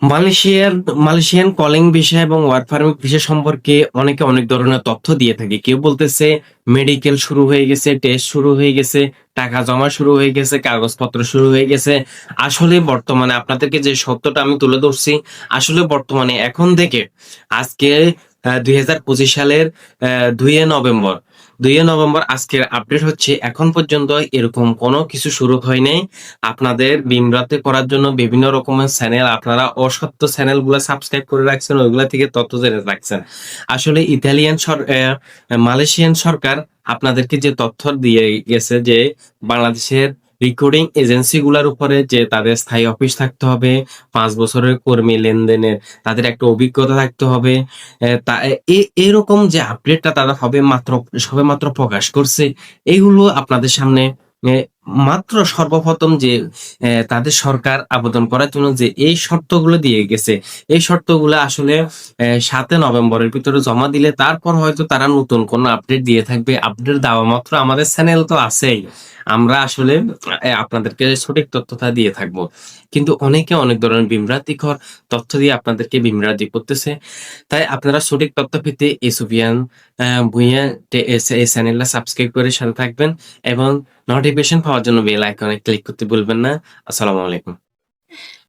মালয়েশিয়ার Malaysian calling visa এবং work permit visa সম্পর্কে অনেকে অনেক ধরনের তথ্য দিয়ে থাকে। কেউ বলতেছে মেডিকেল শুরু হয়ে গেছে, টেস্ট শুরু হয়ে গেছে, টাকা জমা শুরু হয়ে গেছে, কাগজপত্র শুরু হয়ে গেছে। আসলে বর্তমানে আপনাদেরকে যে সত্যটা আমি তুলে ধরছি, আসলে বর্তমানে এখন থেকে আজকে 2025 সালের 2 নভেম্বর 2 নভেম্বর আজকের আপডেট হচ্ছে, এখন পর্যন্ত এরকম কোনো কিছু শুরু হয় নাই। আপনাদের বিভ্রান্তি করার জন্য বিভিন্ন রকমের চ্যানেল, আপনারা অসত্য চ্যানেলগুলো সাবস্ক্রাইব করে রাখছেন, ওইগুলা থেকে তথ্য জেনে রাখছেন। আসলে মালয়েশিয়ান সরকার আপনাদেরকে যে তথ্য দিয়ে গেছে যে বাংলাদেশের রেকর্ডিং এজেন্সি গুলার উপরে যে তাদের স্থায়ী অফিস থাকতে হবে, 5 বছরের কর্মী লেনদেনের তাদের একটা অভিজ্ঞতা থাকতে হবে। এরকম যে আপডেটটা তারা সবে মাত্র প্রকাশ করছে, এগুলো আপনাদের সামনে মাত্র সর্বপ্রথম যে তাদের সরকার আবেদন করার জন্য যে এই শর্তগুলো দিয়ে গেছে, এই শর্তগুলো আসলে 7 নভেম্বরের ভিতরে জমা দিলে তারপর হয়তো তারা নতুন কোনো আপডেট দিয়ে থাকবে। আপডেট দেওয়া মাত্র আমাদের চ্যানেল তো আছেই, আমরা আসলে আপনাদেরকে সঠিক তথ্যটা দিয়ে থাকবো। কিন্তু অনেকে অনেক ধরনের বিভ্রান্তিকর তথ্য দিয়ে আপনাদেরকে বিভ্রান্তি করতেছে। তাই আপনারা সঠিক তথ্য পেতে এসোপিয়ান ভুঁইয়া এই চ্যানেলটা সাবস্ক্রাইব করে সাথে থাকবেন এবং নোটিফিকেশন পাওয়ার জন্য বেল আইকনে ক্লিক করতে ভুলবেন না। আসসালামু আলাইকুম।